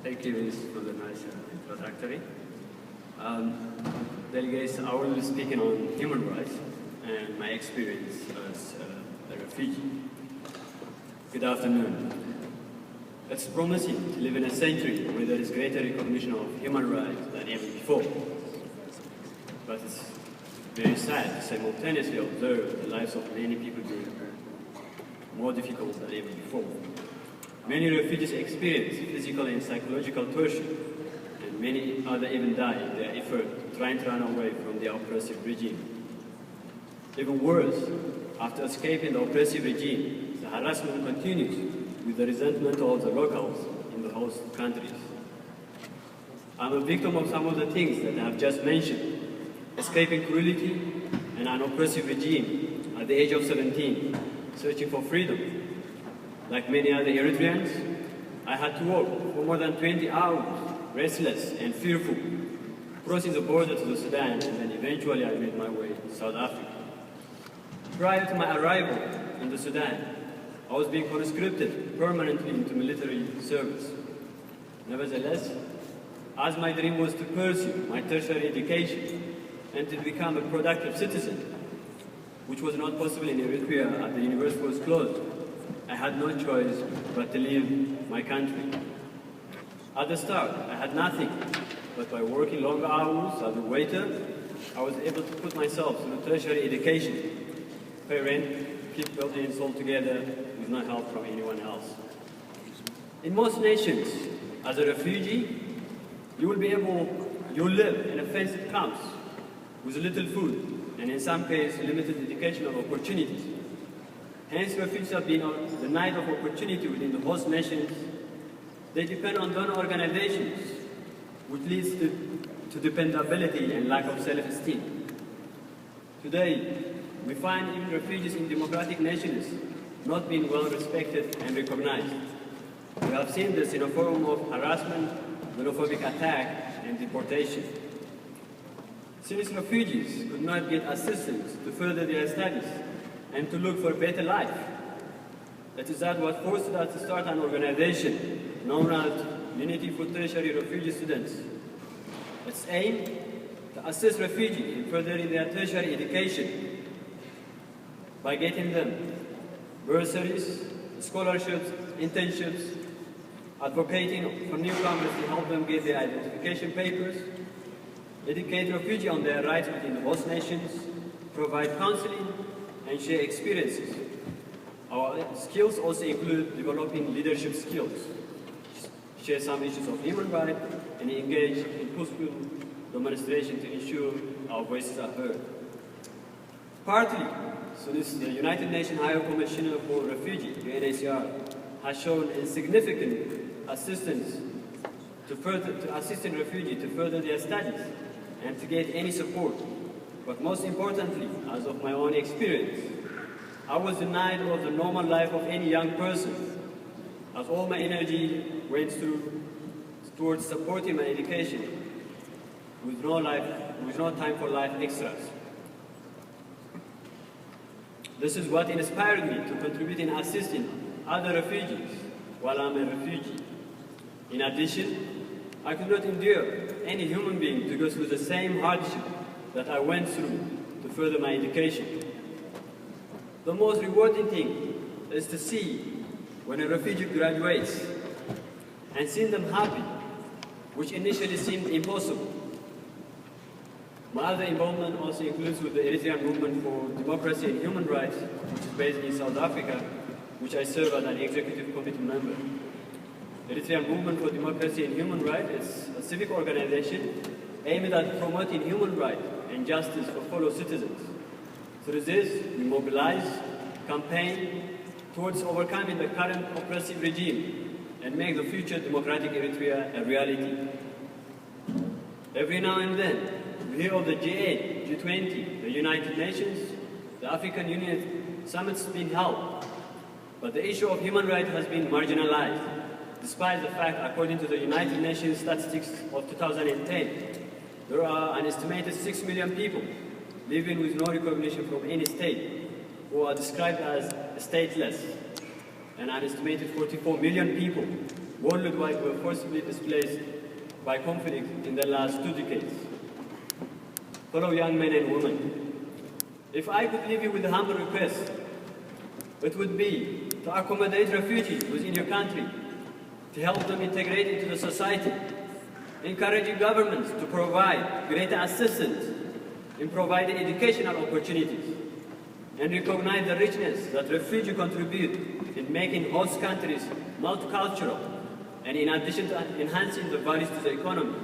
Thank you, Miss, for the nice introductory. Delegates, I will be speaking on human rights and my experience as a refugee. Good afternoon. It's promising to live in a century where there is greater recognition of human rights than ever before. But it's very sad to simultaneously observe the lives of many people being more difficult than ever before. Many refugees experience physical and psychological torture, and many others even die in their effort trying to run away from the oppressive regime. Even worse, after escaping the oppressive regime, the harassment continues with the resentment of the locals in the host countries. I'm a victim of some of the things that I have just mentioned: escaping cruelty and an oppressive regime at the age of 17, searching for freedom. Like many other Eritreans, I had to walk for more than 20 hours, restless and fearful, crossing the border to the Sudan, and then eventually I made my way to South Africa. Prior to my arrival in the Sudan, I was being conscripted permanently into military service. Nevertheless, as my dream was to pursue my tertiary education and to become a productive citizen, which was not possible in Eritrea as the university was closed, I had no choice but to leave my country. At the start, I had nothing, but by working longer hours as a waiter, I was able to put myself through tertiary education, pay rent, keep buildings all together with no help from anyone else. In most nations, as a refugee, you will live in a fenced camps with little food, and in some cases, limited educational opportunities. Hence, refugees have been denied of opportunity within the host nations. They depend on donor organizations, which leads to dependability and lack of self-esteem. Today, we find even refugees in democratic nations not being well respected and recognized. We have seen this in a form of harassment, xenophobic attack, and deportation. Since refugees could not get assistance to further their studies and to look for a better life, it is that what forced us to start an organization known as Unity for Tertiary Refugee Students. Its aim to assist refugees in furthering their tertiary education by getting them bursaries, scholarships, internships, advocating for newcomers to help them get their identification papers, educate refugees on their rights within the host nations, provide counseling, and share experiences. Our skills also include developing leadership skills, share some issues of human rights, and engage in peaceful demonstration to ensure our voices are heard. Partly, since the United Nations High Commissioner for Refugees, UNHCR, has shown significant assistance to assisting refugees to further their studies and to get any support. But most importantly, as of my own experience, I was denied of the normal life of any young person, as all my energy went towards supporting my education with no time for life extras. This is what inspired me to contribute in assisting other refugees while I'm a refugee. In addition, I could not endure any human being to go through the same hardship that I went through to further my education. The most rewarding thing is to see when a refugee graduates and seeing them happy, which initially seemed impossible. My other involvement also includes with the Eritrean Movement for Democracy and Human Rights, which is based in South Africa, which I serve as an executive committee member. The Eritrean Movement for Democracy and Human Rights is a civic organization aimed at promoting human rights and justice for fellow citizens. Through this, we mobilize, campaign towards overcoming the current oppressive regime and make the future democratic Eritrea a reality. Every now and then, we hear of the G8, G20, the United Nations, the African Union summits being held, but the issue of human rights has been marginalized, despite the fact, according to the United Nations statistics of 2010, there are an estimated 6 million people living with no recognition from any state, who are described as stateless, and an estimated 44 million people worldwide were forcibly displaced by conflict in the last 2 decades. Fellow young men and women, if I could leave you with a humble request, it would be to accommodate refugees within your country, to help them integrate into the society, encouraging governments to provide greater assistance in providing educational opportunities, and recognize the richness that refugees contribute in making host countries multicultural, and in addition to enhancing the values to the economy.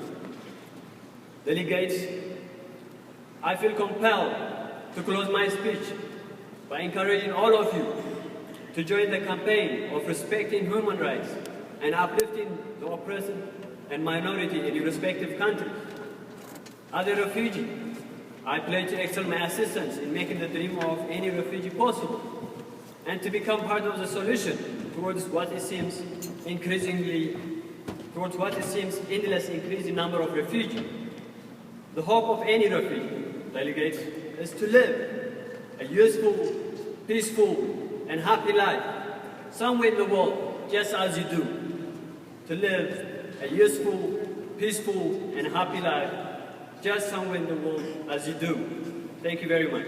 Delegates, I feel compelled to close my speech by encouraging all of you to join the campaign of respecting human rights and uplifting the oppressed and minority in your respective countries. As a refugee, I pledge to excel my assistance in making the dream of any refugee possible, and to become part of the solution towards what it seems endless increasing number of refugees. The hope of any refugee, delegates, is to live a useful, peaceful, and happy life somewhere in the world, just as you do. To live a useful, peaceful, and happy life just somewhere in the world as you do. Thank you very much.